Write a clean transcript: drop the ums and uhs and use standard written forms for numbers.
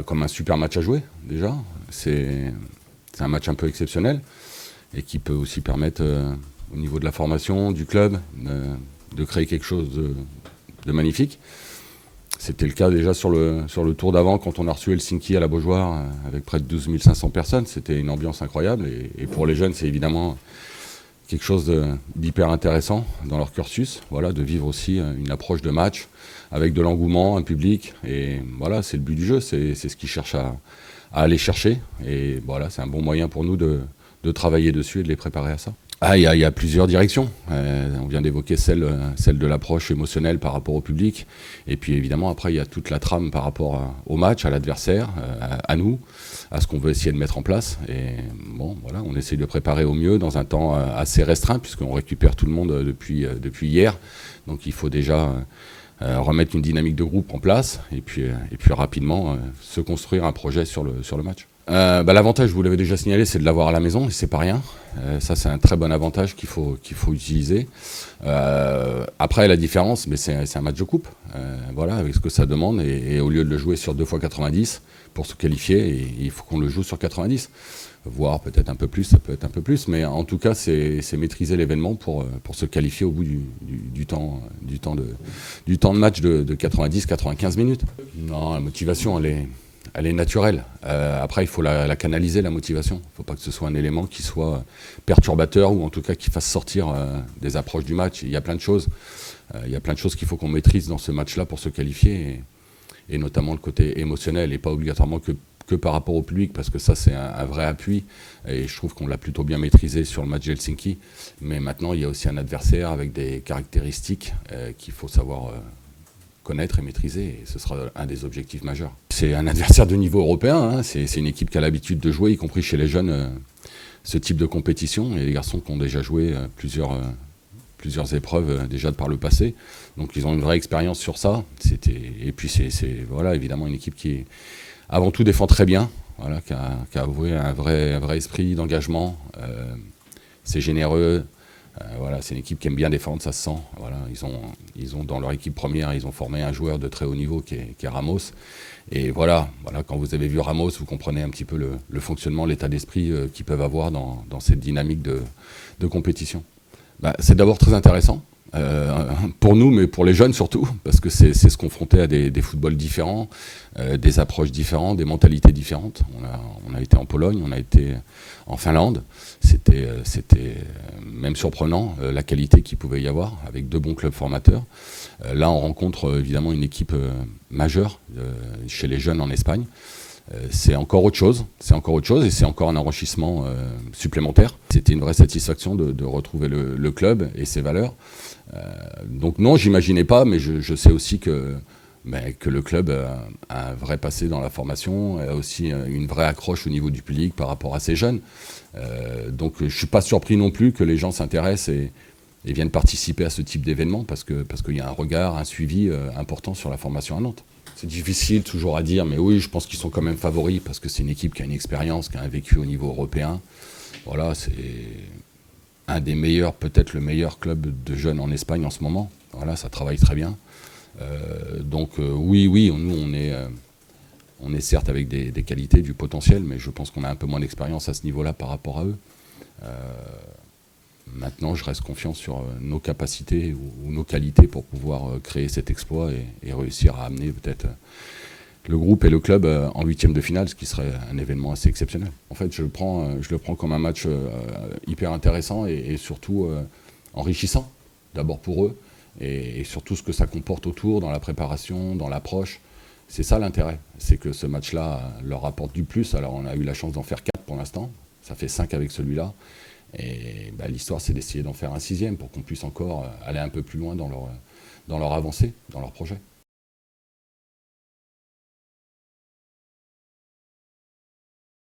Comme un super match à jouer, déjà. C'est un match un peu exceptionnel et qui peut aussi permettre, au niveau de la formation, du club, de créer quelque chose de magnifique. C'était le cas déjà sur le tour d'avant, quand on a reçu Helsinki à la Beaujoire, avec près de 12 500 personnes. C'était une ambiance incroyable. Et pour les jeunes, c'est évidemment quelque chose d'hyper intéressant dans leur cursus, voilà, de vivre aussi une approche de match avec de l'engouement, un public. Et voilà, c'est le but du jeu, c'est ce qu'ils cherchent à aller chercher. Et voilà, c'est un bon moyen pour nous de travailler dessus et de les préparer à ça. Il y a plusieurs directions. On vient d'évoquer celle de l'approche émotionnelle par rapport au public. Et puis évidemment, après, il y a toute la trame par rapport au match, à l'adversaire, à nous, à ce qu'on veut essayer de mettre en place. Et bon, voilà, on essaye de préparer au mieux dans un temps assez restreint, puisqu'on récupère tout le monde depuis hier. Donc il faut déjà remettre une dynamique de groupe en place et puis rapidement se construire un projet sur le match. L'avantage, vous l'avez déjà signalé, c'est de l'avoir à la maison, et c'est pas rien. Ça, c'est un très bon avantage qu'il faut utiliser. Après, la différence, mais c'est un match de coupe, voilà, avec ce que ça demande, et au lieu de le jouer sur 2 fois 90 pour se qualifier, il faut qu'on le joue sur 90, voire peut-être un peu plus, ça peut être un peu plus, mais en tout cas, c'est maîtriser l'événement pour se qualifier au bout du temps de match de 90-95 minutes. Non, la motivation, elle est naturelle. Après, il faut la canaliser, la motivation. Il ne faut pas que ce soit un élément qui soit perturbateur ou en tout cas qui fasse sortir des approches du match. Il y a plein de choses. Il y a plein de choses qu'il faut qu'on maîtrise dans ce match-là pour se qualifier, et notamment le côté émotionnel, et pas obligatoirement que par rapport au public, parce que ça, c'est un vrai appui. Et je trouve qu'on l'a plutôt bien maîtrisé sur le match d'Helsinki. Mais maintenant, il y a aussi un adversaire avec des caractéristiques qu'il faut savoir connaître et maîtriser, et ce sera un des objectifs majeurs. C'est un adversaire de niveau européen, hein. C'est une équipe qui a l'habitude de jouer, y compris chez les jeunes, ce type de compétition, et les garçons qui ont déjà joué plusieurs épreuves déjà par le passé, donc ils ont une vraie expérience sur ça. Et puis c'est voilà, évidemment une équipe qui avant tout défend très bien, voilà, qui a avoué un vrai esprit d'engagement, c'est généreux. Voilà, c'est une équipe qui aime bien défendre, ça se sent. Voilà, ils ont dans leur équipe première, ils ont formé un joueur de très haut niveau qui est Ramos. Et voilà, quand vous avez vu Ramos, vous comprenez un petit peu le fonctionnement, l'état d'esprit qu'ils peuvent avoir dans cette dynamique de compétition. C'est d'abord très intéressant, pour nous, mais pour les jeunes surtout, parce que c'est se confronter à des footballs différents, des approches différentes, des mentalités différentes. On a été en Pologne, on a été en Finlande. C'était même surprenant, la qualité qu'il pouvait y avoir, avec 2 bons clubs formateurs. Là, on rencontre évidemment une équipe majeure chez les jeunes en Espagne. C'est encore autre chose, et c'est encore un enrichissement supplémentaire. C'était une vraie satisfaction de retrouver le club et ses valeurs. Donc non, j'imaginais pas, mais je sais aussi que le club a un vrai passé dans la formation, a aussi une vraie accroche au niveau du public par rapport à ces jeunes. Donc je ne suis pas surpris non plus que les gens s'intéressent et viennent participer à ce type d'événement, parce qu'il y a un regard, un suivi important sur la formation à Nantes. C'est difficile toujours à dire, mais oui, je pense qu'ils sont quand même favoris, parce que c'est une équipe qui a une expérience, qui a un vécu au niveau européen. Voilà, c'est un des meilleurs, peut-être le meilleur club de jeunes en Espagne en ce moment. Voilà, ça travaille très bien. Donc oui, nous on est certes avec des qualités, du potentiel, mais je pense qu'on a un peu moins d'expérience à ce niveau-là par rapport à eux. Maintenant, je reste confiant sur nos capacités ou nos qualités pour pouvoir créer cet exploit et réussir à amener peut-être le groupe et le club en 8e de finale, ce qui serait un événement assez exceptionnel. En fait, je le prends comme un match hyper intéressant et surtout enrichissant, d'abord pour eux, et surtout ce que ça comporte autour, dans la préparation, dans l'approche. C'est ça l'intérêt, c'est que ce match-là leur apporte du plus. Alors on a eu la chance d'en faire 4 pour l'instant, ça fait 5 avec celui-là. Et l'histoire, c'est d'essayer d'en faire un 6e pour qu'on puisse encore aller un peu plus loin dans leur avancée, dans leur projet.